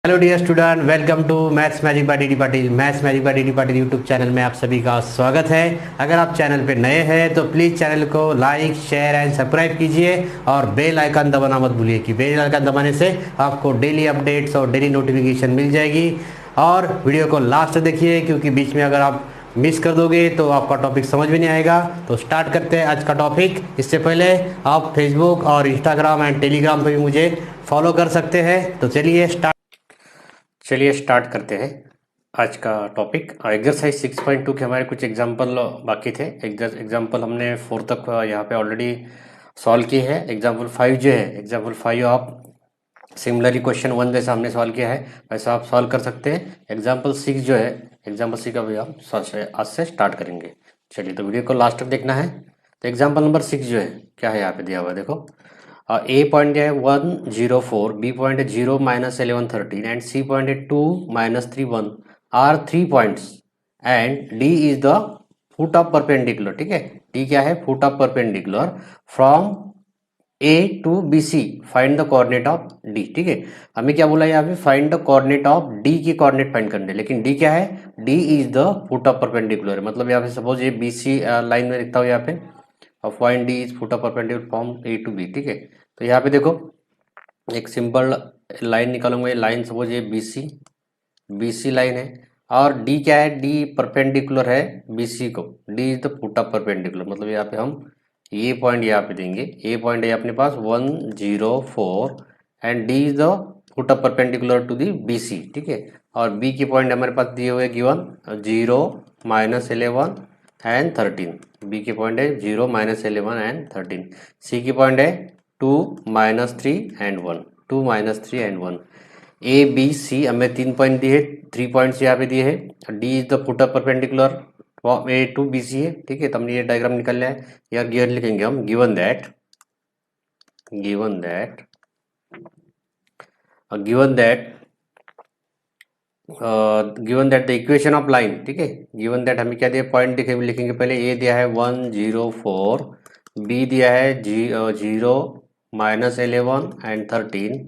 Hello dear student, welcome to maths magic by DD Patil. Maths magic by DD Patil YouTube channel में आप सभी का स्वागत है। अगर आप चैनल पे नए हैं तो प्लीज़ चैनल को लाइक शेयर एंड सब्सक्राइब कीजिए और बेल आइकन दबाना मत भूलिए कि बेल आइकन दबाने से आपको डेली अपडेट्स और डेली नोटिफिकेशन मिल जाएगी। और वीडियो को लास्ट तक देखिए, क्योंकि बीच में अगर आप मिस कर दोगे तो आपका टॉपिक समझ में नहीं आएगा। तो स्टार्ट करते हैं आज का टॉपिक। इससे पहले आप फेसबुक और इंस्टाग्राम एंड टेलीग्राम पे भी मुझे फॉलो कर सकते हैं। तो चलिए स्टार्ट करते हैं आज का टॉपिक। एक्सरसाइज 6.2 के हमारे कुछ एग्जाम्पल बाकी थे। एग्जाम्पल हमने 4 तक यहाँ पे ऑलरेडी सॉल्व किए हैं। एग्जाम्पल 5 जो है, एग्जाम्पल 5 आप सिमिलरली क्वेश्चन 1 जैसा हमने सॉल्व किया है वैसा आप सॉल्व कर सकते हैं। एग्जाम्पल 6 जो है, एग्जाम्पल 6 अभी हम आज से स्टार्ट करेंगे। चलिए तो वीडियो को लास्ट तक देखना है। तो एग्जाम्पल नंबर 6 जो है, क्या है यहाँ पे दिया हुआ है, देखो। ए पॉइंट है 104, बी पॉइंट है 0 -11 13 एंड सी पॉइंट है 2 -3 1 are 3 points and D is the foot of perpendicular. ठीक है, डी क्या है? Foot of perpendicular from A to B C, find the coordinate of D. ठीक है, हमें क्या बोला यहाँ पे? Find the coordinate of D की कोऑर्डिनेट फाइंड करने, लेकिन डी क्या है? D is the foot of perpendicular. मतलब यहाँ पे सपोज ये बी सी लाइन में लिखता हूँ यहाँ पे, और point D is foot of perpendicular from A to B. ठीक है, तो यहाँ पे देखो एक सिंपल लाइन निकालूंगा। ये लाइन सपोज ये बी सी लाइन है, और डी क्या है? डी परपेंडिकुलर है बी सी को। D is the foot of perpendicular, मतलब यहाँ पे हम ये पॉइंट यहाँ पे देंगे। ए पॉइंट है अपने पास 104 and D is the foot of perpendicular to the B C. ठीक है, और बी की पॉइंट हमारे पास दिए हुए गिवन 0 -11 एंड 13। बी की पॉइंट है 0 -11 एंड 13। सी की पॉइंट है 2 -3 and 1, 2 -3 and 1। A B C हमें 3 पॉइंट दिए, 3 पॉइंट्स यहाँ पे दिए हैं। D is the foot of perpendicular A to B C है। ठीक है, तो हमने ये डायग्राम निकाल लिया है। या गियर लिखेंगे हम, given that given that given that the equation of line. ठीक है, गिवन दैट हमें क्या दिया? पॉइंट लिखेंगे पहले। ए दिया है 104, बी दिया है 0 -11 एंड 13,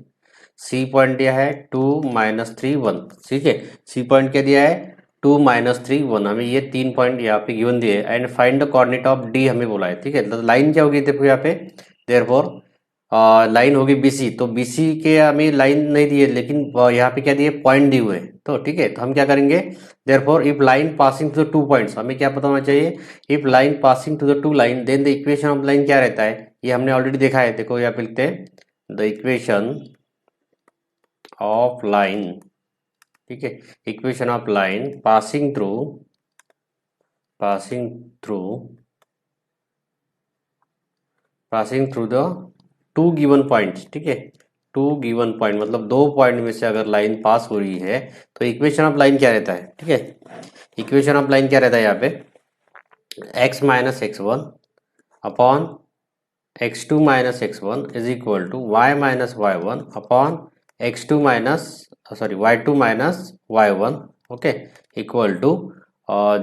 सी पॉइंट दिया है 2 -3 1। ठीक है, सी पॉइंट क्या दिया है? 2 -3 1। हमें ये 3 पॉइंट यहाँ पे गिवन दिए and find the coordinate of D हमें बोला है। ठीक है, तो लाइन क्या होगी देखो यहाँ पे, देयरफॉर लाइन होगी बीसी। तो बीसी के हमें लाइन नहीं दी है, लेकिन यहाँ पे क्या दिए? पॉइंट दिए हुए। तो ठीक है, तो हम क्या करेंगे? Therefore if line passing to the 2 points, हमें क्या पता होना चाहिए? If line passing to the 2 line then the equation of line क्या रहता है? ये हमने ऑलरेडी देखा है। देखो यहाँ पे लिखते हैं द इक्वेशन ऑफ लाइन। ठीक है, equation of line passing through the 2 given points. ठीक है, 2 गिवन पॉइंट मतलब 2 पॉइंट में से अगर लाइन पास हो रही है तो इक्वेशन ऑफ लाइन क्या रहता है? ठीक है, इक्वेशन ऑफ लाइन क्या रहता है यहाँ पे? x - x1 upon x2 - x1 is equal to y - y1 upon x2 minus y2 minus y1। Okay, equal to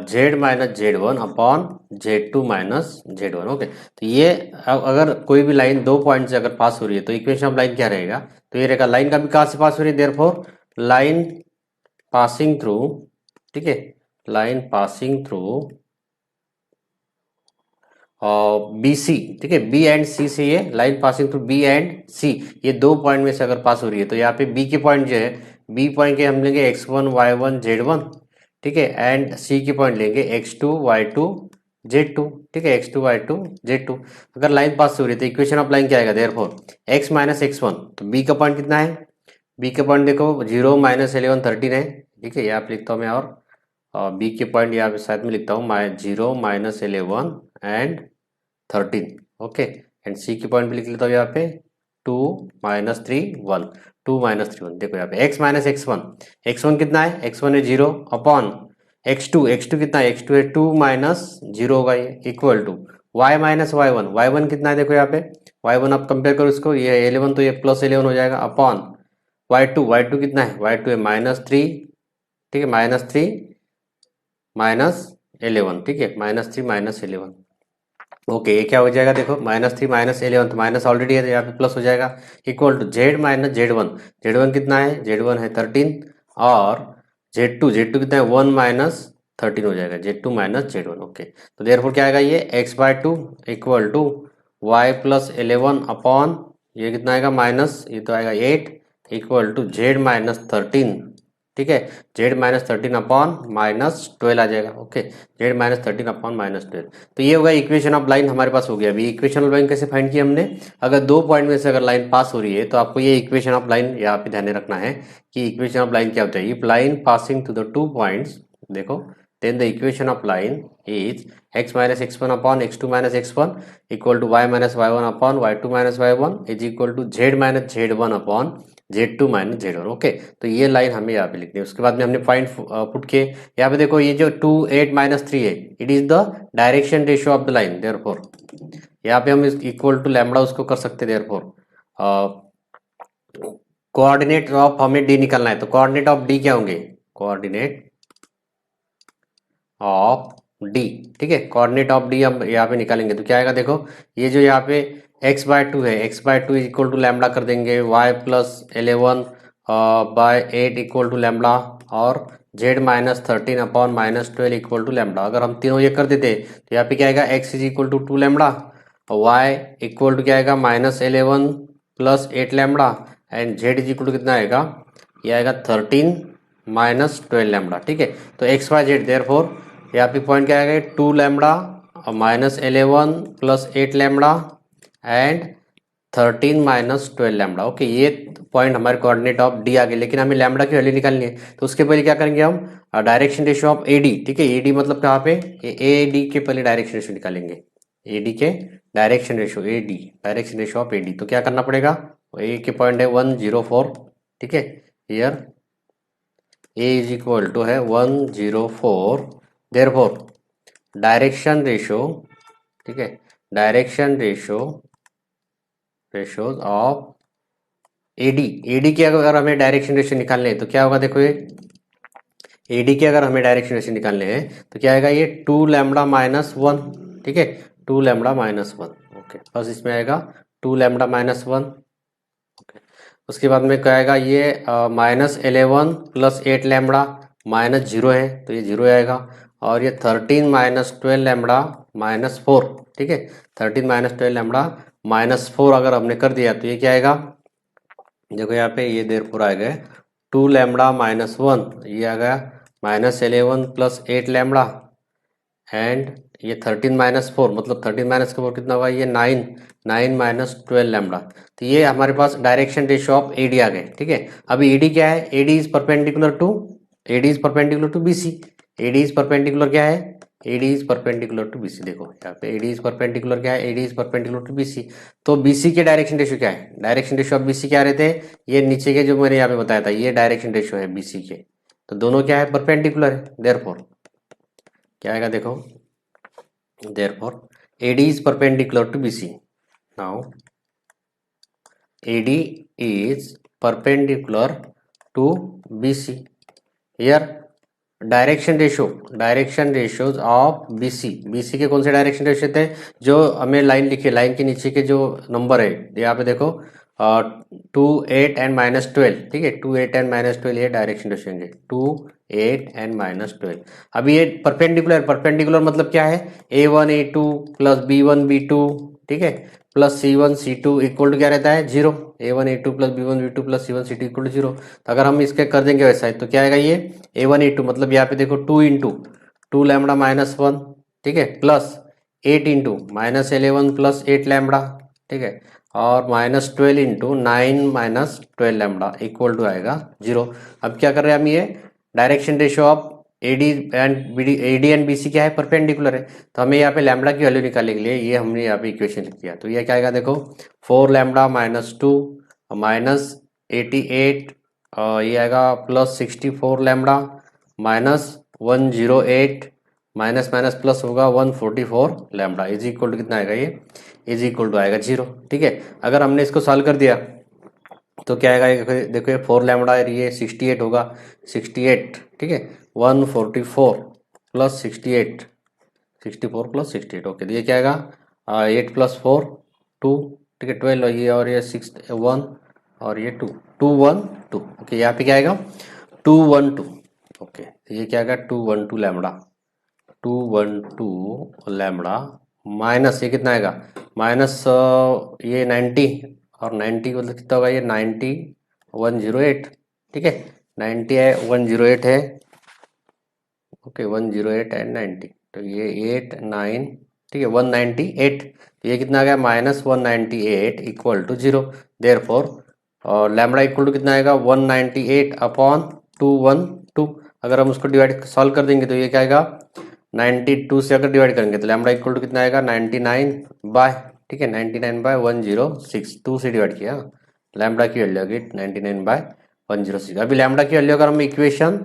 z - z1 upon z2 minus z1। Okay, तो ये अगर कोई भी लाइन 2 पॉइंट से अगर पास हो रही है तो इक्वेशन ऑफ लाइन क्या रहेगा? तो ये रहेगा, लाइन का भी कहाँ से पास हो रही है? देयरफॉर लाइन पासिंग थ्रू, ठीक है, line passing through B C. ठीक है, बी एंड सी से ये line passing through B and C, ये 2 पॉइंट में से अगर पास हो रही है तो यहाँ पे बी के पॉइंट जो है, बी पॉइंट के हम लेंगे x1 y1 z1। ठीक है, एंड सी की पॉइंट लेंगे x2 y2 z2। ठीक है, x2 y2 z2। अगर लाइन पास हो रही है तो इक्वेशन ऑफ लाइन क्या आएगा? Therefore x - x1। तो बी का पॉइंट कितना है? बी का पॉइंट देखो 0 -11 13 है। ठीक है, यहाँ पे लिखता हूँ मैं, और बी के पॉइंट यहाँ पे शायद में लिखता हूँ 0 -11 एंड 13। ओके, एंड सी की पॉइंट भी लिख लेता हूँ यहाँ पे 2 -3 1, 2 -3 1। देखो यहाँ पे x - x1 कितना है? x1 है 0 अपॉन x2 कितना है? x2 है 2 -0 होगा ये, इक्वल टू y - y1 कितना है? देखो यहाँ पे y1 आप कंपेयर करो इसको, ये 11 तो ये +11 हो जाएगा, अपॉन y2 कितना है? y2 है -3। ठीक है, -3 -11। ठीक है, -3 -11। ओके, ये क्या हो जाएगा देखो, -3 -11 तो माइनस ऑलरेडी है तो यहाँ पे प्लस हो जाएगा, equal to Z minus Z one. Z one कितना है, जेड वन है 13, और जेड टू कितना है 1 माइनस 13 हो जाएगा, Z two minus Z one. Okay, तो देयरफॉर क्या आएगा ये x/2 equal to Y plus 11 upon ये कितना आएगा माइनस, ये तो आएगा 8 इक्वल टू जेड माइनस 13। ठीक है, जेड माइनस 13 अपॉन -12 आ जाएगा। Okay, Z minus 13 upon -12। तो ये होगा इक्वेशन ऑफ लाइन हमारे पास हो गया। अभी इक्वेशन ऑफ लाइन कैसे फाइंड किया हमने, अगर दो पॉइंट में से अगर लाइन पास हो रही है तो आपको ये इक्वेशन ऑफ लाइन यहाँ पे ध्यान में रखना है कि इक्वेशन ऑफ लाइन क्या होता है। If line passing to the two points, देखो, then the equation of line is x minus x1 upon x2 minus x1 equal to y minus y1 upon y2 minus y1 is equal to z minus z1 upon z2 minus z1। Okay, तो ये line हमें यहाँ पे लिखनी है। उसके बाद में हमने पॉइंट पुट किए यहाँ पे, देखो ये जो 2 8 माइनस 3 है, it is the direction ratio of the line. Therefore यहाँ पे हम इक्वल टू लैम्बडा उसको कर सकते हैं। देयरफॉर कोऑर्डिनेट ऑफ हमें डी निकालना है, तो कोऑर्डिनेट ऑफ डी क्या होंगे, कोऑर्डिनेट ऑफ डी। ठीक है, कोऑर्डिनेट ऑफ डी हम यहाँ पे निकालेंगे तो क्या आएगा देखो, ये जो यहाँ पे x/2 है, x/2 is equal to lambda कर देंगे, y plus 11 by 8 equal to lambda, और z minus 13 upon -12 equal to lambda. अगर हम तीनों ये कर देते तो यहाँ पे क्या आएगा, x is equal to 2 lambda, और y इक्वल टू क्या आएगा -11 plus 8 lambda, and z is equal to कितना आएगा, ये आएगा 13 -12 लैम्बडा। ठीक है, तो x y z देयरफॉर यहाँ पे पॉइंट क्या आएगा, 2 lambda -11 plus 8 lambda and 13 -12 lambda. Okay, ये पॉइंट हमारे कोऑर्डिनेट ऑफ डी आ गए। लेकिन हमें लैम्बडा की वैल्यू निकालनी है, तो उसके पहले क्या करेंगे हम, direction ratio of A D. ठीक है, ए डी मतलब कहाँ पे, ए डी के पहले डायरेक्शन रेशियो निकालेंगे, ए डी के direction ratio, A D direction ratio of A D. तो क्या करना पड़ेगा, ए के पॉइंट है 104। ठीक है, here A is equal to है 104, देयरफॉर डायरेक्शन रेशियो, ठीक है, direction ratios of AD. AD की अगर हमें डायरेक्शन रेशियो निकालने हैं तो क्या होगा, देखो ये एडी के अगर हमें डायरेक्शन रेशियो निकालने हैं तो क्या आएगा, ये 2 लैम्बडा -1। ठीक है, 2 लैम्बडा -1। ओके, बस इसमें आएगा 2 लैम्बडा -1। ओके, उसके बाद में क्या आएगा, ये -11 प्लस 8 लैम्बडा -0 है तो ये 0 आएगा, और ये 13 -12 लैम्बडा -4। ठीक है, 13 -12 लैम्बडा -4 अगर हमने कर दिया तो ये क्या आएगा, देखो यहाँ पे ये देयरफॉर आ गया 2 लैम्बडा -1, ये आ गया -11 प्लस 8 लैम्बडा, एंड ये 13 -4 मतलब 13 -4 कितना होगा, ये 9 -12 लैम्बडा। तो ये हमारे पास डायरेक्शन रेशियो ऑफ एडी आ गए। ठीक है, अभी एडी क्या है, AD is perpendicular to, AD is perpendicular to BC. AD is perpendicular क्या है, AD is perpendicular to BC. देखो यहाँ पे एडी इज परपेंडिकुलर क्या है, AD is perpendicular to BC. तो बीसी के डायरेक्शन रेशियो क्या है, डायरेक्शन रेशियो ऑफ बीसी क्या रहते हैं, ये नीचे के जो मैंने यहाँ पे बताया था ये डायरेक्शन रेशियो है बीसी के, तो दोनों क्या है, परपेंडिकुलर है। देयरफॉर क्या आएगा देखो, therefore AD is perpendicular to BC. Now AD is perpendicular to BC. Here direction ratios of BC के कौन से डायरेक्शन रेशियो थे, जो हमें लाइन लिखी, लाइन के नीचे के जो नंबर है यहाँ पे देखो 2 8 एंड -12। ठीक है, 2 8 एंड -12 ये डायरेक्शन रेशियो होंगे, 2 8 एंड -12। अभी ये परपेंडिकुलर मतलब क्या है, A1 A2 plus B1 B2, ठीक है, plus C1 C2 equal to क्या रहता है, 0। A1 A2 plus B1 B2 plus C1 C2 equal to 0। तो अगर हम इसके कर देंगे वैसा है तो क्या आएगा, ये A1 A2 मतलब यहाँ पे देखो 2 इंटू 2 लैम्बडा -1, ठीक है, प्लस 8 इंटू -11 प्लस 8 लैम्बडा, ठीक है, और -12 इंटू 9 -12 लैम्बडा इक्वल टू आएगा 0। अब क्या कर रहे हैं हम, ये direction ratio of AD and BC क्या है, परपेंडिकुलर है। तो हमें यहाँ पे लैम्बडा की वैल्यू निकालने के लिए ये हमने यहाँ पे इक्वेशन लिख दिया। तो ये क्या आएगा देखो, 4 लैम्बडा -2 -88, ये आएगा plus 64 lambda -108 minus minus plus होगा 144 लैम्बडा इज इक्वल टू कितना आएगा, ये इज इक्वल टू आएगा 0। ठीक है, अगर हमने इसको सॉल्व कर दिया तो क्या आएगा, देखो ये 4 लैम्बडा ये 68 होगा, 68, ठीक है, 144 प्लस 68, 64 प्लस 68। ओके, तो ये क्या आएगा 8 + 4 2, ठीक है 12, ये और ये 6 1 और ये 2 2 1 2। ओके, यहाँ पे क्या आएगा 2 1 2। ओके, तो ये क्या आएगा 2 1 2 लैम्बडा, 2 1 2 लैम्बडा माइनस ये कितना आएगा माइनस ये 90, और 90 मतलब कितना होगा ये 90 108, ठीक है 90 है 108 है। ओके 108 एंड 90, तो ये 8 9, ठीक है 198, तो ये कितना आ गया -198 इक्वल टू 0। देयरफॉर और लैम्बडा इक्वल टू कितना आएगा 198 अपॉन 212। अगर हम उसको डिवाइड सॉल्व कर देंगे तो ये क्या आएगा 92 से अगर डिवाइड करेंगे तो लैम्बडा इक्वल टू कितना आएगा 99 बाय, ठीक है 99 बाय 106, 2 से डिवाइड किया, लैम्बडा की वैल्यू आ गई 99 बाय 106। अभी लैम्बडा की वैल्यू अगर हम इक्वेशन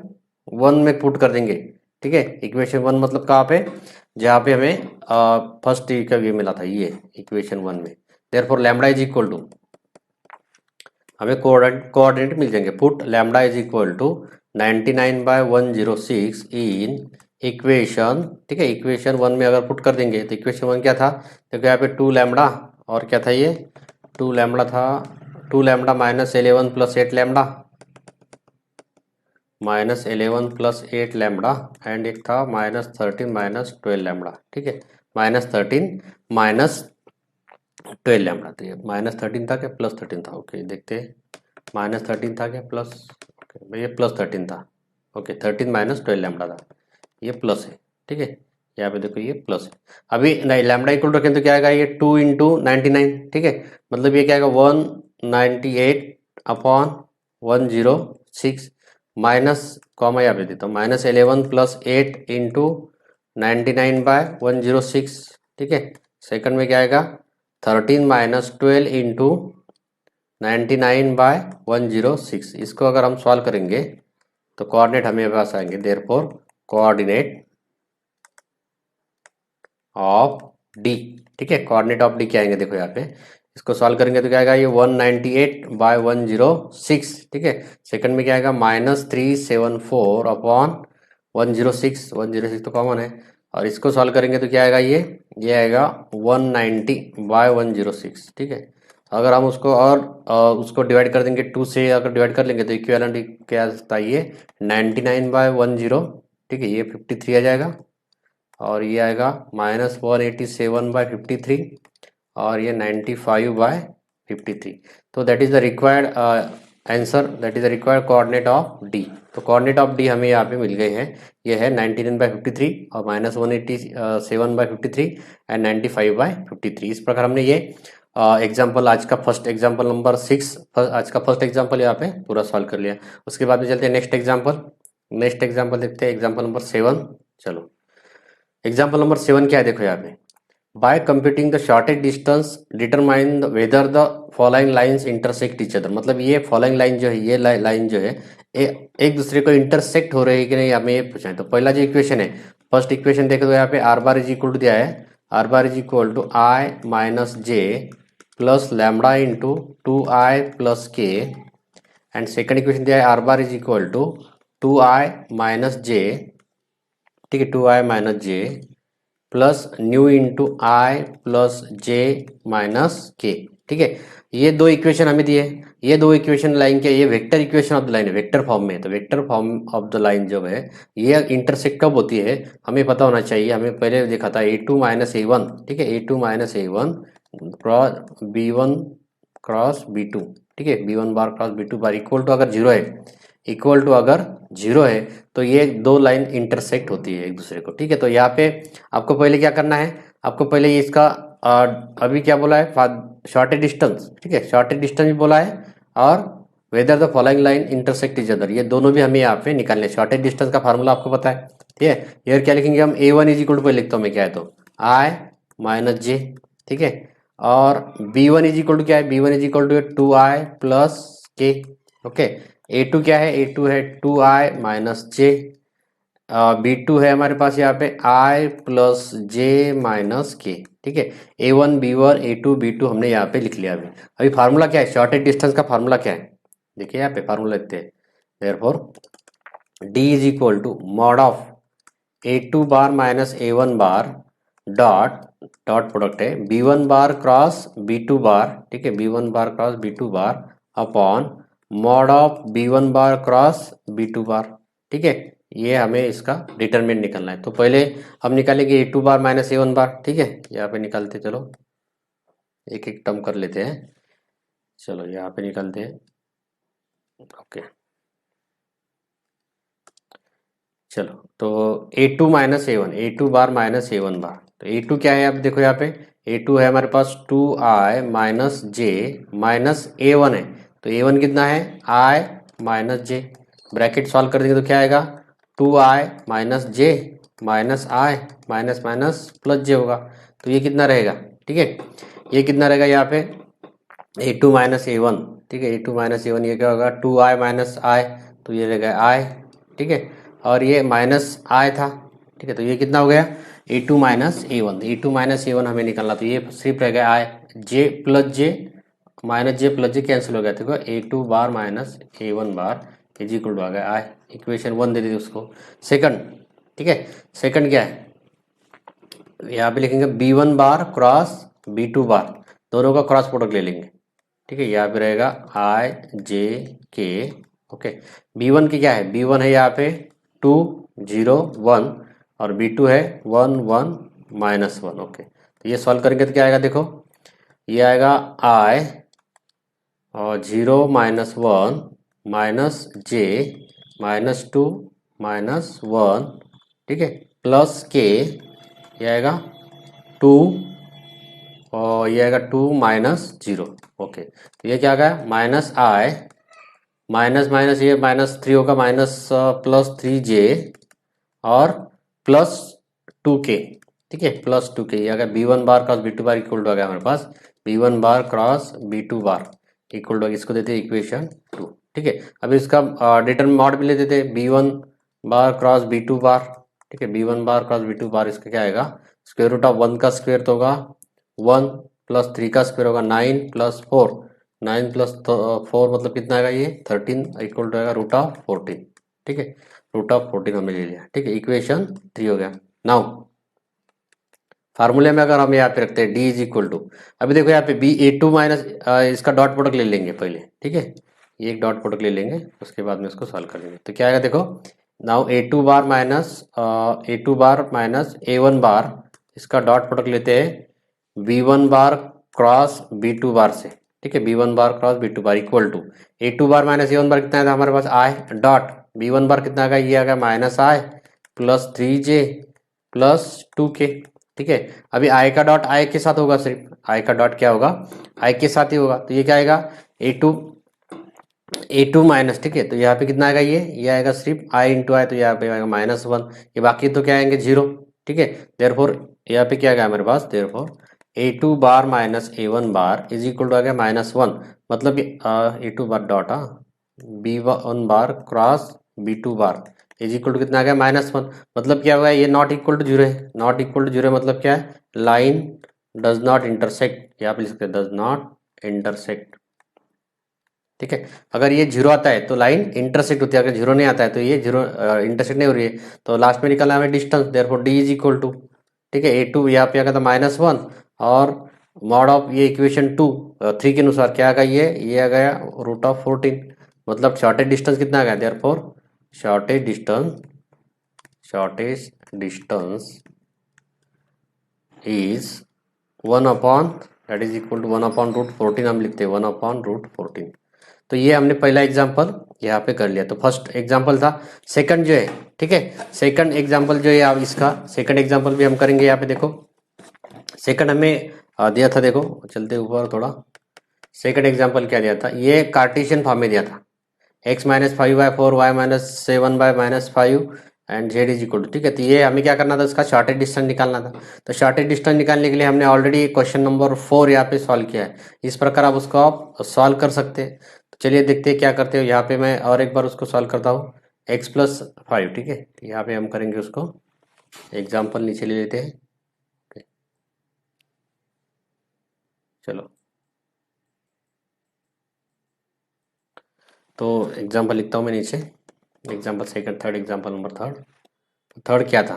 1 में पुट कर देंगे, ठीक है इक्वेशन 1 मतलब कहाँ पे, जहाँ पे हमें फर्स्ट का ये मिला था, ये इक्वेशन 1 में। Therefore lambda is equal to, हमें कोऑर्डिनेट मिल जाएंगे, put lambda is equal to 99 by 106 in equation, ठीक है इक्वेशन 1 में अगर पुट कर देंगे तो इक्वेशन 1 क्या था, देखो यहाँ पे 2 लैम्बडा और क्या था ये 2 लैम्बडा था, 2 लैम्बडा -11 + 8 लैम्बडा, -11 + 8 लैम्बडा एंड एक था -13 - 12 लैम्बडा, ठीक है -13 - 12 लैम्बडा। तो ये -13 था क्या +13 था, ओके देखते -13 था क्या प्लस, ओके ये +13 था, ओके 13 - 12 लैम्बडा था, ये प्लस है, ठीक है यहाँ पे देखो ये प्लस है। अभी नहीं लैम्बडा इक्वल रखें तो क्या आएगा ये 2 × 99, ठीक है मतलब ये क्या आएगा 198 अपॉन 106 माइनस कॉमा यहाँ पे देता हूँ -11 + 8 × 99 बाय 106, ठीक है सेकंड में क्या आएगा 13 - 12 × 99 बाय 106। इसको अगर हम सॉल्व करेंगे तो कोऑर्डिनेट हमें पास आएंगे, देयरफॉर कोऑर्डिनेट ऑफ डी, ठीक है कोऑर्डिनेट ऑफ डी क्या आएंगे देखो यहाँ पे, इसको सॉल्व करेंगे तो क्या आएगा ये 198 बाय 106, ठीक है सेकंड में क्या आएगा -374 अपॉन 106, 106 तो कॉमन है, और इसको सॉल्व करेंगे तो क्या आएगा ये आएगा 190 बाय 106, ठीक है अगर हम उसको और उसको डिवाइड कर देंगे 2 से अगर डिवाइड कर लेंगे तो इक्विवेलेंट क्या आता है ये 99 बाय 10, ठीक है ये 53 आ जाएगा, और ये आएगा -187 बाय 53, और ये 95 बाय 53। तो that is the required answer, that is the required coordinate of D. तो कोऑर्डिनेट ऑफ डी हमें यहाँ पे मिल गए हैं, ये है 99 बाय 53 और -187 बाय 53 एंड 95 बाय 53। इस प्रकार हमने ये एग्जाम्पल आज का फर्स्ट एग्जाम्पल नंबर 6, आज का फर्स्ट एग्जाम्पल यहाँ पे पूरा सॉल्व कर लिया। उसके बाद में चलते हैं नेक्स्ट एग्जाम्पल देखते हैं एग्जाम्पल नंबर 7। चलो एग्जाम्पल नंबर 7 क्या है देखो यहाँ पे, by computing the shortage distance determine whether the following lines intersect each other. मतलब ये फॉलोइंग लाइन जो है ये लाइन जो है एक दूसरे को इंटरसेक्ट हो रही है कि नहीं हमें ये पूछना है। तो पहला जो इक्वेशन है फर्स्ट इक्वेशन देखो यहाँ पे r bar is equal to दिया है, r bar is equal to i minus j plus lambda into 2i plus k, and second equation दिया है r bar is equal to 2i minus j, ठीक है 2i minus j plus nu into i plus j minus k, ठीक है ये दो equation हमें दिए, ये दो इक्वेशन लाइन के ये vector equation of the line है, वेक्टर फॉर्म में। तो vector form of the line जो है ये इंटरसेक्ट कब होती है हमें पता होना चाहिए, हमें पहले देखा था a2 - a1, ठीक है a2 - a1 cross b1 cross b2, ठीक है b1 bar cross b2 bar equal to अगर जीरो है, इक्वल टू अगर जीरो है तो ये दो लाइन इंटरसेक्ट होती है एक दूसरे को, ठीक है। तो यहाँ पे आपको पहले क्या करना है, आपको पहले ये इसका अभी क्या बोला है शॉर्टेज डिस्टेंस, ठीक है शॉर्टेज डिस्टेंस भी बोला है, और weather the following line intersect each other, ये दोनों भी हमें यहाँ पे निकालने। शॉर्टेज डिस्टेंस का फार्मूला आपको पता है, ठीक है यार क्या लिखेंगे हम a1 इज इक्वल टू लिखता हूँ मैं क्या है तो i माइनस जे, ठीक है और b1 इज इक्वल टू क्या है, b1 is equal to 2i plus k, okay a2 क्या है, a2 है 2i माइनस जे, b2 है हमारे पास यहाँ पे i plus j minus k, ठीक है a1 b1 a2 b2 हमने यहाँ पे लिख लिया। अभी फार्मूला क्या है, शॉर्टेज डिस्टेंस का फार्मूला क्या है देखिए यहाँ पे फार्मूला लिखते हैं, therefore d is equal to mod of a2 bar minus a1 bar dot dot product है b one bar cross b two bar, ठीक है, b one bar cross b two bar upon mod of b one bar cross b two bar, ठीक है। ये हमें इसका determinant निकालना है। तो पहले हम निकालेंगे a two bar minus a one bar, ठीक है, यहाँ पे निकालते, चलो एक एक टर्म कर लेते हैं। चलो यहाँ पे निकालते हैं, ओके। चलो तो a two minus a one, a two bar minus a one bar, तो ए टू क्या है, आप देखो यहाँ पे ए टू है हमारे पास two i minus j minus a one है, तो ए वन कितना है i minus j, bracket solve कर देंगे तो क्या आएगा two i minus j minus i minus minus plus j होगा, तो ये कितना रहेगा, ठीक है, ये कितना रहेगा यहाँ पे ए टू माइनस ए वन, ठीक है, a two minus a one ये क्या होगा टू आई माइनस आई, तो ये रहेगा आई, ठीक है, और ये माइनस आई था, ठीक है, तो ये कितना हो गया a two minus a one, a two minus a one हमें निकालना, तो ये सिर्फ रह गया आई, जे प्लस जे कैंसिल हो गया, देखो a two bar minus a one bar is equal to आ गया आई, इक्वेशन वन दे दी उसको। सेकंड, ठीक है, सेकंड क्या है, यहाँ पे लिखेंगे b one bar cross b two bar, दोनों का क्रॉस प्रोडक्ट ले लेंगे, ठीक है, यहाँ पे रहेगा आई जे के, ओके। बी वन की क्या है, बी वन है यहाँ पे टू जीरो वन और बी टू है one one minus one, okay. तो ये सॉल्व करेंगे तो क्या आएगा, देखो ये आएगा आई और zero minus one minus j minus two minus one, ठीक है, प्लस के, ये आएगा टू और ये आएगा टू माइनस जीरो, ओके। तो ये क्या आ गया माइनस आई माइनस माइनस ये माइनस थ्री होगा माइनस प्लस थ्री जे और प्लस टू के, ठीक है, प्लस टू के, ये आ गया b one bar cross b two bar equal to आ गया हमारे पास b one bar cross b two bar equal to, इसको देते इक्वेशन टू, ठीक है। अब इसका डिटरमिनेंट मॉड भी ले देते b one bar cross b two bar, ठीक है, b one bar cross b two bar, इसका क्या आएगा स्क्वायर रूट ऑफ वन का स्क्वायर तो होगा वन प्लस थ्री का स्क्वायर होगा nine plus four, nine plus four मतलब कितना आएगा ये थर्टीन इक्वल टू आएगा रूट ऑफ फोर्टीन, ठीक है, रूट ऑफ फोर्टीन हमने ले लिया, ठीक है, इक्वेशन थ्री हो गया। नाउ फार्मूले में अगर हम यहाँ पे रखते हैं डी इज इक्वल टू, अभी देखो यहाँ पे बी ए टू माइनस इसका डॉट प्रोडक्ट ले लेंगे पहले, ठीक है, ये एक डॉट प्रोडक्ट ले लेंगे उसके बाद में इसको सॉल्व कर लेंगे, तो क्या आएगा देखो now a two bar minus a one bar, इसका डॉट प्रोडक्ट लेते हैं b one bar cross b two bar से, ठीक है, b one bar cross b two bar equal to a two bar minus a one bar कितना है हमारे पास i dot b one bar कितना आ गया ये आ गया minus i plus three j plus two k, ठीक है। अभी आई का डॉट आई के साथ होगा, सिर्फ आई का डॉट क्या होगा आई के साथ ही होगा, तो ये क्या आएगा ए टू माइनस, ठीक है, तो यहाँ पे कितना आएगा ये आएगा सिर्फ आई इंटू आई, तो यहाँ पे आएगा माइनस वन, ये बाकी तो क्या आएंगे जीरो, ठीक है, देयरफॉर यहाँ पे क्या आएगा हमारे पास therefore a two bar minus a one bar is equal to आ गया माइनस वन, मतलब a two bar dot b one bar cross b two bar is equal to कितना आ गया माइनस वन, मतलब क्या होगा ये नॉट इक्वल टू जीरो है, नॉट इक्वल टू जीरो मतलब क्या है लाइन डज नॉट इंटरसेक्ट, यहाँ पे लिख सकते हैं डज नॉट इंटरसेक्ट, ठीक है। अगर ये जीरो आता है तो लाइन इंटरसेक्ट होती है, अगर जीरो नहीं आता है तो ये जीरो इंटरसेक्ट नहीं हो रही है, तो लास्ट में निकलना हमें distance, therefore d is equal to, ठीक है, ए टू यहाँ पे आ गया था माइनस वन और मॉड ऑफ ये इक्वेशन टू थ्री के अनुसार क्या आ गया ये आ गया रूट ऑफ फोर्टीन, मतलब शॉर्टेज डिस्टेंस कितना आ गया therefore shortage distance is one upon that is equal to one upon root fourteen, हम लिखते हैं वन अपॉन रूट फोर्टीन। तो ये हमने पहला एग्जाम्पल यहाँ पे कर लिया, तो फर्स्ट एग्जाम्पल था। सेकंड जो है, ठीक है, सेकंड एग्जाम्पल जो है आप इसका सेकंड एग्जाम्पल भी हम करेंगे, यहाँ पे देखो सेकंड हमें दिया था, देखो चलते ऊपर थोड़ा, सेकंड एग्जाम्पल क्या दिया था, ये कार्टेशियन फॉर्म में दिया था x minus five by four y minus seven by minus five and z is equal to, ठीक है, तो ये हमें क्या करना था इसका शॉर्टेज डिस्टेंस निकालना था, तो शॉर्टेज डिस्टेंस निकालने के लिए हमने ऑलरेडी क्वेश्चन नंबर 4 यहाँ पे सॉल्व किया है, इस प्रकार आप उसको आप सॉल्व कर सकते हैं। तो चलिए देखते हैं क्या करते हो, यहाँ पे मैं और एक बार उसको सॉल्व करता हूँ x प्लस फाइव, ठीक है, यहाँ पे हम करेंगे उसको एग्जाम्पल नीचे ले लेते हैं, चलो तो एग्जाम्पल लिखता हूँ मैं नीचे, example second third example number third, third क्या था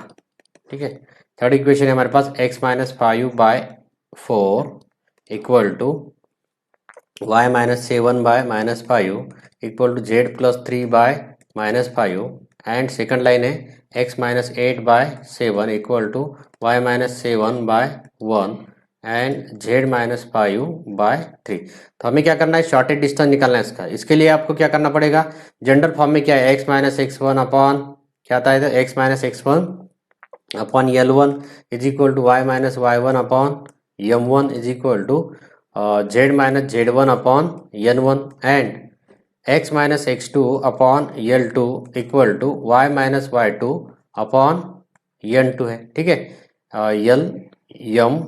ठीक है। थर्ड इक्वेशन है हमारे पास x minus 5/4 equal to y minus 7/-5 equal to z plus 3/-5 and second line है x minus 8/7 equal to y minus 7/1 and z minus 5/3। तो हमें क्या करना है, शॉर्टेज डिस्टेंस निकालना है इसका। इसके लिए आपको क्या करना पड़ेगा, जनरल फॉर्म में क्या है, x माइनस x1 अपॉन क्या आता है, x minus x1 upon L1 is equal to y minus y1 upon M1 is equal to z minus Z1 upon N1 and x minus x2 upon L2 equal to y minus y2 upon N2 है। ठीक है, L M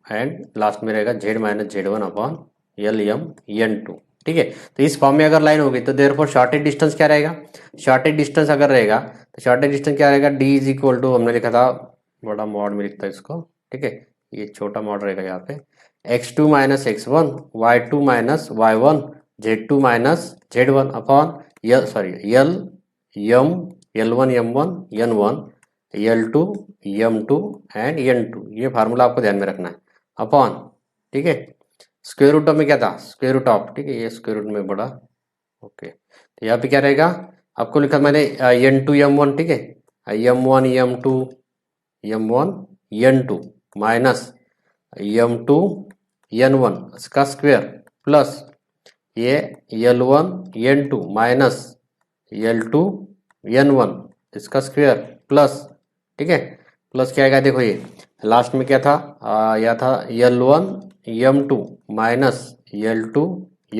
and last में रहेगा z minus Z1 upon L M N2। ठीक है, तो इस form में अगर लाइन होगी तो देयरफॉर शॉर्टेज डिस्टेंस क्या रहेगा, शॉर्टेज डिस्टेंस अगर रहेगा तो शॉर्टेज डिस्टेंस क्या रहेगा, d इज इक्वल टू, हमने लिखा था बड़ा मॉड में लिखता है इसको। ठीक है, ये छोटा मॉड रहेगा यहाँ पे, x2 minus x1 y2 minus y1 z2 minus z1 upon L M L1 M1 N1 L2 M2 and N2। ये फार्मूला आपको ध्यान में रखना है अपॉन, ठीक है, स्क्वायर रूट में क्या था, स्क्वायर रूट ऑफ, ठीक है, ये स्क्वायर रूट में बड़ा, ओके। तो यहाँ पे क्या रहेगा, आपको लिखा मैंने N2 M1, ठीक है, M1 M2 M1 N2 minus M2 N1 इसका स्क्वायर प्लस ये L1 N2 minus L2 N1 इसका स्क्वायर प्लस, ठीक है, प्लस क्या आएगा, देखो ये लास्ट में क्या था, यह था L1 M2 minus L2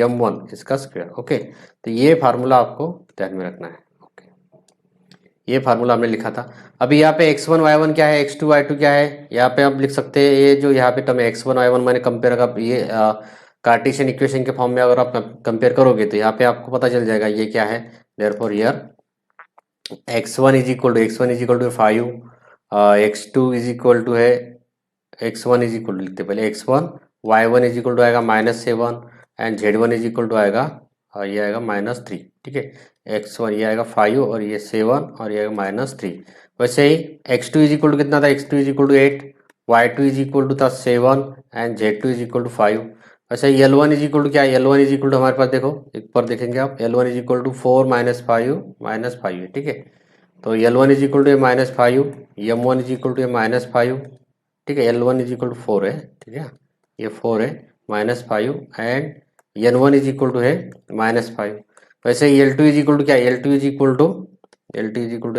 M1 इसका स्क्वायर। ओके, तो ये फार्मूला आपको ध्यान में रखना है। ओके, ये फार्मूला हमने लिखा था। अभी यहाँ पे x1 y1 क्या है, x2 y2 क्या है, यहाँ पे आप लिख सकते हैं, ये जो यहाँ पे टर्म x1 y1 मैंने कंपेयर का, ये कार्टेशियन इक्वेशन के फॉर्म में अगर आप कंपेयर करोगे तो यहाँ पे आपको पता चल जाएगा ये क्या है। Therefore here x1 is equal to 5, x2 is equal to है, x1 इज इक्वल टू लिखते पहले x1, y1 is equal to आएगा -7 and z1 is equal to आएगा, ये आएगा -3। ठीक है, x1 ये आएगा 5 और ये 7 और ये आएगा -3। वैसे ही x2 इज इक्वल टू कितना था, x2 is equal to 8, y2 is equal to था 7 and z2 is equal to 5। वैसे ही L1 इज इक्वल टू क्या है, L1 इज इक्वल टू हमारे पास देखो एक पर देखेंगे आप, L1 इज इक्वल टू 4 -5 है। ठीक है, तो L1 is equal to -5, M1 is equal to -5, ठीक है, L1 इज इक्वल टू 4 है, ठीक है, ये 4 है -5 and N1 is equal to है -5। वैसे L2 इज इक्वल टू क्या, L2 इज इक्वल टू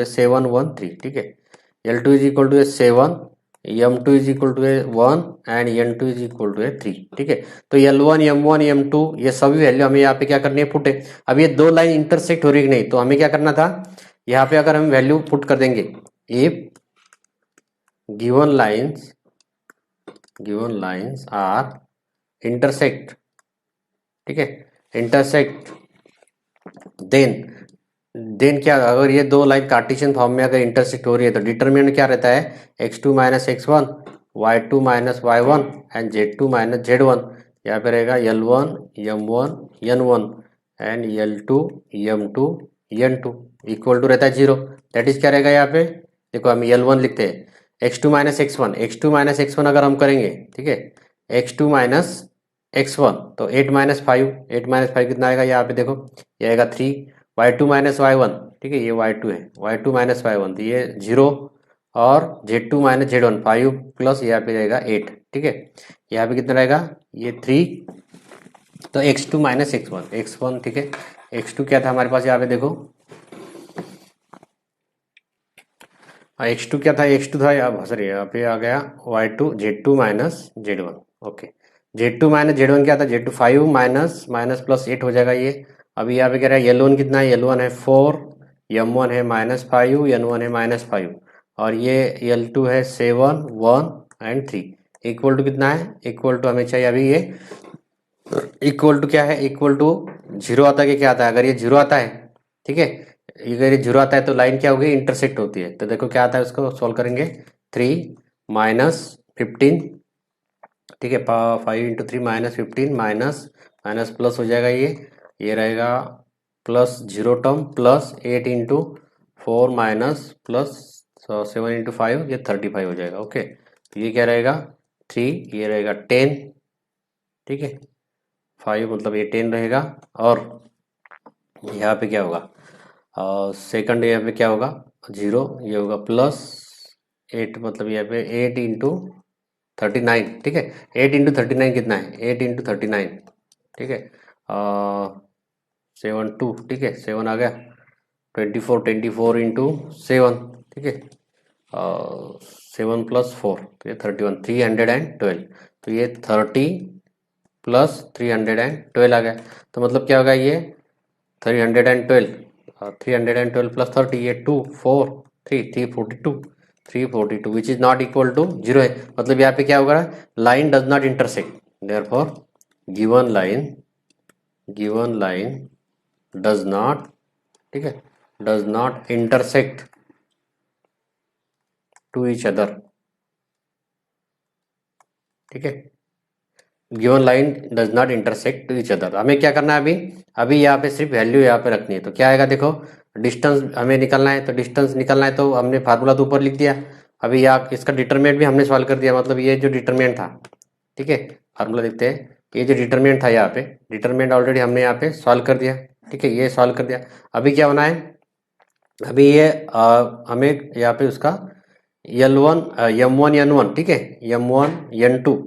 7 1 3। ठीक है, L2 is equal to 7, M2 is equal to 1 and N2 is equal to 3। ठीक है, तो L1 M1 M2 ये सभी वैल्यू हमें यहाँ पे क्या करनी है, पुट है। अब ये दो लाइन इंटरसेक्ट हो रही है नहीं, तो हमें क्या करना था, यहाँ पे अगर हम वैल्यू पुट कर देंगे, if given lines are intersect, ठीक है, इंटरसेक्ट देन क्या, अगर ये दो लाइन कार्टेशियन फॉर्म में अगर इंटरसेक्ट हो रही है तो डिटरमिनेंट क्या रहता है, x2 minus x1 y2 minus y1 and z2 minus z1। यहाँ पे रहेगा L1 M1 N1 and L2 M2 N2 equal to रहता है 0। दैट इज क्या रहेगा, यहाँ पे देखो हम L1 लिखते हैं, x2 माइनस x1 अगर हम करेंगे, ठीक है, x2 माइनस x1 तो 8 माइनस 5 कितना आएगा, यहाँ पे देखो ये आएगा 3, y2 माइनस y1, ठीक है, ये y2 है, y2 माइनस y1 तो ये 0 और z2 माइनस z1 5 प्लस यहाँ पे रहेगा 8। ठीक है, यहाँ पे कितना रहेगा, ये 3, तो x2 माइनस x1, ठीक है, x2 क्या था हमारे पास, यहाँ पे देखो x2 क्या था, x2 था यहाँ, सॉरी यहाँ पे आ गया y2 z2 minus z1। Okay, z2 minus z1 क्या था, z2 5 माइनस प्लस 8 हो जाएगा ये। अभी यहाँ पे कह रहा है L1 कितना है, L1 है 4, M1 है -5, N1 है -5 और ये L2 है 7 1 एंड 3 इक्वल टू कितना है, इक्वल टू हमें चाहिए अभी ये इक्वल टू क्या है, इक्वल टू 0 आता है कि क्या आता है, अगर ये 0 आता है, ठीक है, अगर ये 0 आता है तो लाइन क्या होगी, इंटरसेक्ट होती है। तो देखो क्या आता है, उसको सॉल्व करेंगे, 3 माइनस 15, ठीक है, 5 इंटू 3 -15 माइनस प्लस हो जाएगा, ये रहेगा plus 0 term plus 8 into 4 minus plus तो 7 × 5 ये 35 हो जाएगा। ओके, तो ये क्या रहेगा 3, ये रहेगा 10, ठीक है, 5 मतलब ये 10 रहेगा। और यहाँ पे क्या होगा, सेकंड यहाँ पे क्या होगा 0, ये होगा +8 मतलब यहाँ पे 8 × 39, ठीक है। 8 × 39 कितना है, 8 × 39, ठीक है, 7 2, ठीक है, 7 आ गया, 24 × 7, ठीक है, 7 + 4 तो ये 31, 312, तो ये 30 + 312 आ गया। तो मतलब क्या होगा ये 312, 312 + 30, ये 2 4 3 342, 342 which is not equal to 0 है। मतलब यहाँ पे क्या होगा, line does not intersect, therefore given line does not, ठीक है, does not intersect to each other, ठीक है, given line does not intersect to each other. हमें क्या करना है अभी यहाँ पे सिर्फ वैल्यू यहाँ पे रखनी है। तो क्या आएगा देखो, डिस्टेंस हमें निकलना है, तो डिस्टेंस निकलना है तो हमने फार्मूला तो ऊपर लिख दिया। अभी यहाँ इसका डिटरमिनेंट भी हमने सॉल्व कर दिया, मतलब ये जो डिटरमिनेंट था, ठीक है, फार्मूला लिखते हैं, ये जो डिटरमिनेंट था यहाँ पे, डिटरमिनेंट ऑलरेडी हमने यहाँ पे सॉल्व कर दिया, ठीक है, ये सॉल्व कर दिया। अभी क्या होना है, अभी ये हमें यहाँ पे उसका L1 M1 N1, ठीक है, M1 N2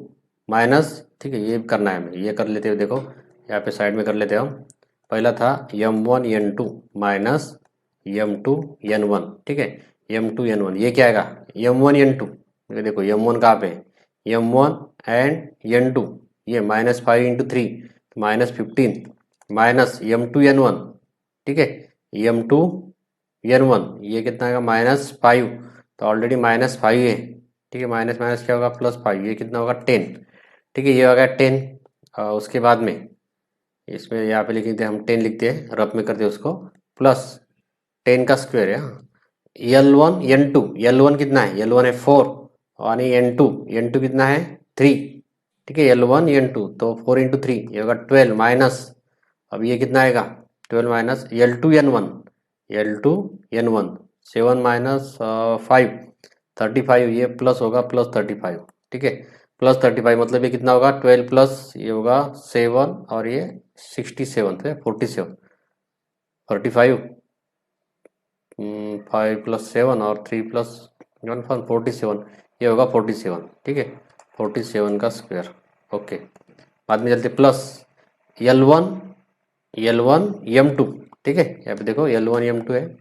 माइनस, ठीक है, ये करना है हमें, ये कर लेते हो, देखो यहाँ पे साइड में कर लेते हो हम। पहला था M1 N2 minus M2 N1, ठीक है, M2 N1, ये क्या आएगा M1 N2, ये देखो M1 कहाँ पे है, M1 एंड N2, ये -5 × 3 -15 माइनस M2 N1, ठीक है, M2 N1 ये कितना आएगा -5, तो ऑलरेडी -5 है, ठीक है, माइनस माइनस क्या होगा +5, ये कितना होगा 10, ठीक है, ये होगा 10। उसके बाद में इसमें यहाँ पे लिख देते हम 10 लिखते हैं, रफ में करते हैं उसको, प्लस 10 का स्क्वायर है, L1 N2, L1 कितना है, L1 है 4, और N2 कितना है 3, ठीक है, L1 N2 तो 4 × 3 ये होगा 12 माइनस, अब ये कितना आएगा 12 माइनस L2 N1 7 - 5 35, ये प्लस होगा +35, ठीक है, +35 मतलब ये कितना होगा 12 प्लस ये होगा 7 और ये 67 है 47, 35 5 + 7 और 3 + 1 47, ये होगा 47, ठीक है, 47 का स्क्वायर। ओके, बाद में चलते प्लस L1 M2, ठीक है, यहाँ पे देखो L1 M2 है,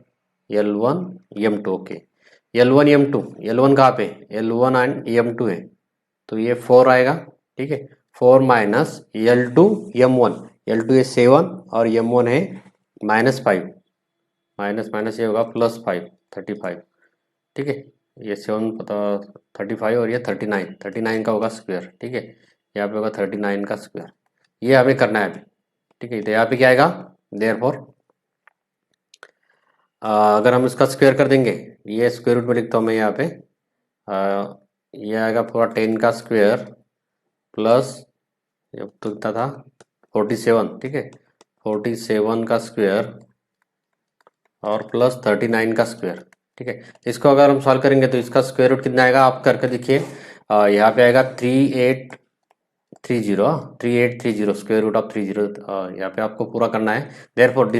L1 M2, okay, L1 M2, L1 कहाँ पे, L1 एंड M2 है, तो ये 4 आएगा, ठीक है, 4 माइनस L2 M1, L2 है 7 और M1 है -5, माइनस माइनस ये होगा +5 35, ठीक है, ये 7 पता 35 और ये 39 का होगा स्क्वायर, ठीक है, यहाँ पे होगा 39 का स्क्वायर, ये हमें करना है अभी, ठीक है। तो यहाँ पे क्या आएगा, देयरफॉर अगर हम इसका स्क्वायर कर देंगे, ये स्क्वायर रूट में लिखता हूँ मैं यहाँ पे, ये आएगा पूरा 10 का स्क्वायर प्लस ये तो कितना था 47, ठीक है, 47 का स्क्वायर और प्लस 39 का स्क्वायर, ठीक है। इसको अगर हम सॉल्व करेंगे तो इसका स्क्वायर रूट कितना आएगा, आप करके देखिए, यहाँ पे आएगा 3830 स्क्वायर रूट ऑफ 30, यहाँ पे आपको पूरा करना है। Therefore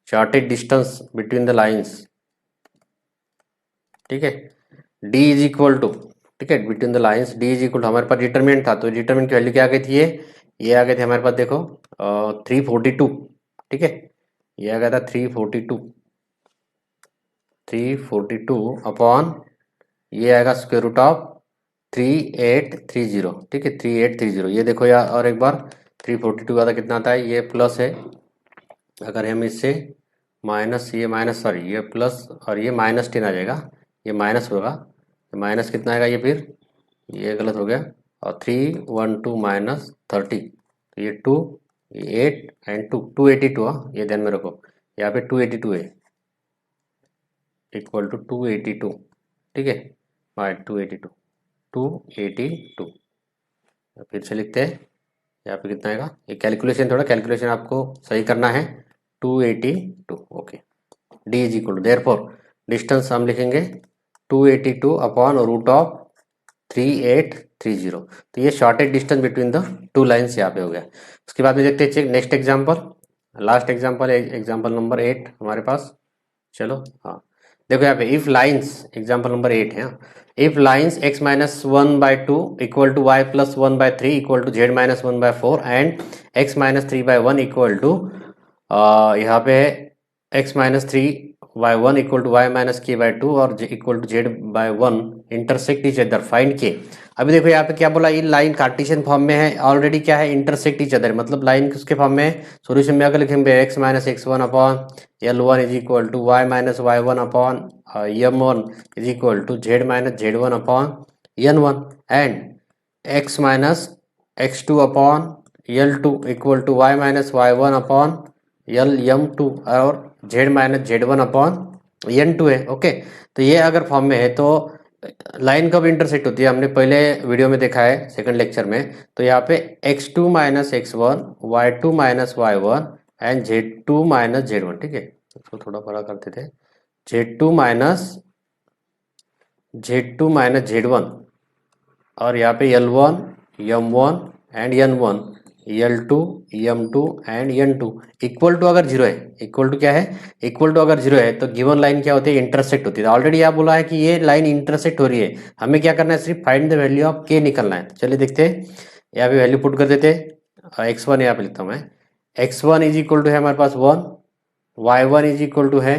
shortage distance between the lines, ठीक है, d इज इक्वल टू, ठीक है, between the lines d is equal to, हमारे पास डिटरमिनेंट था, तो डिटरमिनेंट की वैल्यू क्या आ गई थी, ये आ गए थे हमारे पास, देखो 342, ठीक है, ये आ गया था 342 अपॉन ये आएगा स्क्वायर रूट ऑफ 3830, ठीक है, 3830, ये देखो यार, और एक बार 342 का था कितना आता है, ये प्लस है, अगर हम इससे माइनस ये माइनस सॉरी ये प्लस और ये -10 आ जाएगा, ये माइनस होगा, माइनस कितना आएगा, ये फिर ये गलत हो गया, और 312 माइनस 30, तो ये 2 8 एंड 2 282, ये ध्यान में रखो, यहाँ पे 282 है, इक्वल टू 282, ठीक है, बाय 282 फिर से लिखते हैं, यहाँ पे कितना आएगा, ये कैलकुलेशन, थोड़ा कैलकुलेशन आपको सही करना है, 282, okay. D is equal to, therefore distance हम लिखेंगे 282 अपॉन रूट ऑफ 3830। तो ये shortage distance between the two lines यहाँ पे हो गया। उसके बाद में देखते हैं check next example, last example, example number 8 हमारे पास। चलो हाँ, देखो यहाँ पे इफ लाइन्स, एग्जाम्पल नंबर 8 है, if lines x minus 1/2 equal to y plus 1/3 equal to z minus 1/4 and x minus 3/1 equal to यहाँ पे x minus 3/1 equal to y minus k/2 और equal to z/1 intersect each other, find k. अभी देखो यहाँ पे क्या बोला, ये लाइन कार्टेशियन फॉर्म में है, ऑलरेडी क्या है, इंटरसेक्ट ईच अदर, मतलब लाइन किसके फॉर्म में है, सोल्यूशन में अगर लिखेंगे x minus x1 upon L1 is equal to y minus y1 upon M1 is equal to z minus z1 upon N1 and x minus x2 upon L2 equal to y minus y1 upon LM2 और z minus z1 upon N2 है। Okay, तो ये अगर form में है तो line कब intersect होती है, हमने पहले वीडियो में देखा है सेकंड लेक्चर में। तो यहाँ पे x2 minus x1, y2 minus y1 and z2 minus z1, ठीक है, इसको थोड़ा बड़ा करते थे, z2 माइनस z1 और यहाँ पे L1, M1 and N1, L2, M2 and N2 equal to अगर जीरो है, इक्वल टू क्या है, इक्वल टू अगर जीरो है तो गिवन लाइन क्या होती है, इंटरसेक्ट होती है। ऑलरेडी यहाँ बोला है कि ये लाइन इंटरसेक्ट हो रही है, हमें क्या करना है, सिर्फ find the value of k निकलना है। चलिए देखते हैं, यहाँ पे वैल्यू पुट कर देते हैं। x1 यहाँ पे लिखता हूँ मैं, x1 इज इक्वल टू है हमारे पास 1, y1 इज इक्वल टू है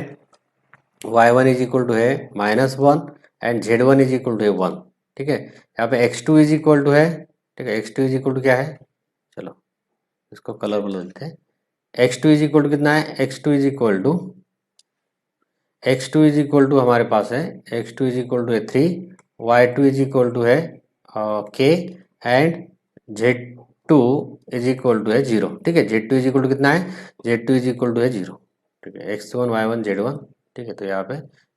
-1 and z1 is equal to है 1, ठीक है। यहाँ पे x2 इज इक्वल टू है, ठीक है, x2 इज इक्वल टू क्या है, चलो इसको कलर बदल देते हैं। x2 इज इक्वल टू कितना है, x2 इज इक्वल टू हमारे पास है, x2 इज इक्वल टू है 3, y2 इज इक्वल टू है k and z2 is equal to है 0, ठीक है। z2 इज इक्वल टू कितना है, z2 इज इक्वल टू है 0, ठीक है, x1 y1 z1, ठीक है। तो यहाँ पे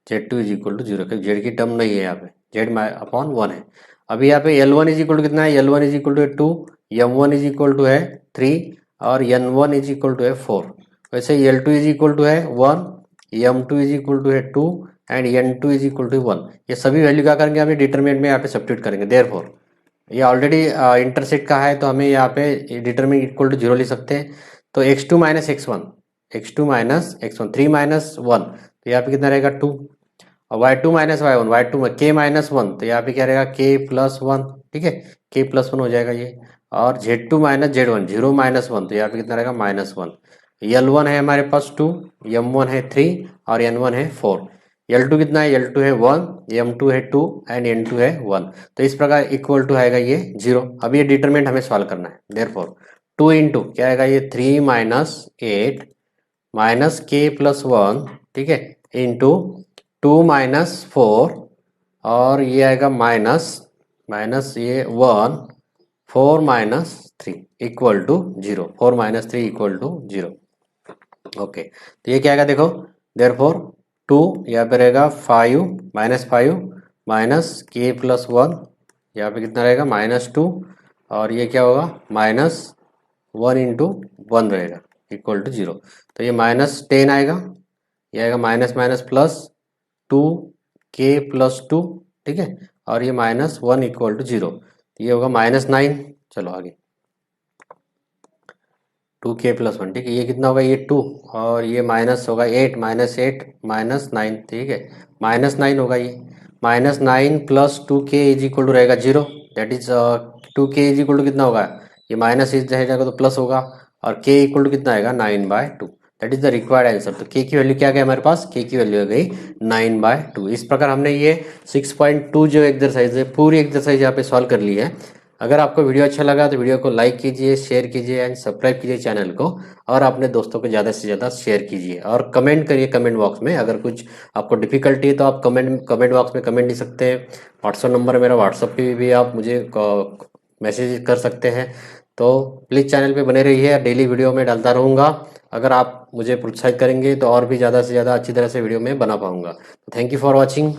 z2 इज इक्वल टू 0, क्योंकि z की टर्म नहीं है यहाँ पे, z अपॉन 1 है। अभी यहाँ पे L1 इज इक्वल टू कितना है, L1 इज इक्वल टू है 2, M1 इज इक्वल टू है 3 और N1 इज इक्वल टू है 4। वैसे L2 इज इक्वल टू है 1, M2 इज इक्वल टू है 2 and N2 is equal to 1। ये सभी वैल्यू क्या करेंगे, हमें डिटरमिनेंट में यहाँ पे सब्स्टिट्यूट करेंगे। देयरफॉर ये ऑलरेडी इंटरसेक्ट का है तो हमें यहाँ पे डिटरमिनेंट इक्वल टू 0 लिख सकते हैं। तो x2 माइनस x1, 3 माइनस 1, तो यहाँ पे कितना रहेगा 2, और y2 minus y1, y2 k minus 1, तो यहाँ पे क्या रहेगा k प्लस 1, ठीक है, k प्लस 1 हो जाएगा ये। और z2 माइनस z1, 0 माइनस 1, तो यहाँ पे कितना रहेगा -1। L1 है हमारे पास 2, M1 है 3 और N1 है 4। L2 कितना है, L2 है 1, M2 है 2 एंड N2 है 1। तो इस प्रकार इक्वल टू आएगा ये 0। अब ये डिटरमिनेंट हमें सॉल्व करना है। देयरफॉर 2 इंटू क्या आएगा, ये 3 माइनस 8 माइनस k प्लस 1, ठीक है, इंटू 2 माइनस 4 और ये आएगा माइनस ये 1, 4 minus 3 equal to 0, 4 minus 3 equal to 0। Okay, तो ये क्या आएगा देखो, देयरफॉर 2 यहाँ पे रहेगा 5 माइनस k प्लस 1, यहाँ पे कितना रहेगा -2 और ये क्या होगा -1 इंटू 1 रहेगा इक्वल टू 0। तो ये -10 आएगा, ये आएगा माइनस प्लस 2k प्लस 2, ठीक है, और ये -1 इक्वल टू 0, तो ये होगा -9। चलो आगे 2k प्लस 1, ठीक है, ये कितना होगा, ये 2 और ये माइनस होगा 8 माइनस 9, ठीक है, -9 होगा ये। -9 plus 2k is equal to रहेगा 0, that is 2k is equal to कितना होगा, ये माइनस इज रहेगा तो प्लस होगा और k इक्वल टू कितना आएगा 9/2, that is the required answer. तो k की वैल्यू क्या गई हमारे पास, k की वैल्यू आ गई 9/2। इस प्रकार हमने ये 6.2 जो एक्सरसाइज है, पूरी एक्सरसाइज यहाँ पे सॉल्व कर ली है। अगर आपको वीडियो अच्छा लगा तो वीडियो को लाइक कीजिए, शेयर कीजिए एंड सब्सक्राइब कीजिए चैनल को, और अपने दोस्तों को ज़्यादा से ज़्यादा शेयर कीजिए और कमेंट करिए कमेंट बॉक्स में। अगर कुछ आपको डिफिकल्टी है तो आप कमेंट बॉक्स में कमेंट दे सकते हैं। व्हाट्सअप नंबर मेरा, व्हाट्सअप पे भी आप मुझे मैसेज कर सकते हैं। तो प्लीज़ चैनल पे बने रहिए, डेली वीडियो में डालता रहूँगा। अगर आप मुझे प्रोत्साहित करेंगे तो और भी ज़्यादा से ज़्यादा अच्छी तरह से वीडियो में बना पाऊँगा। तो थैंक यू फॉर वॉचिंग।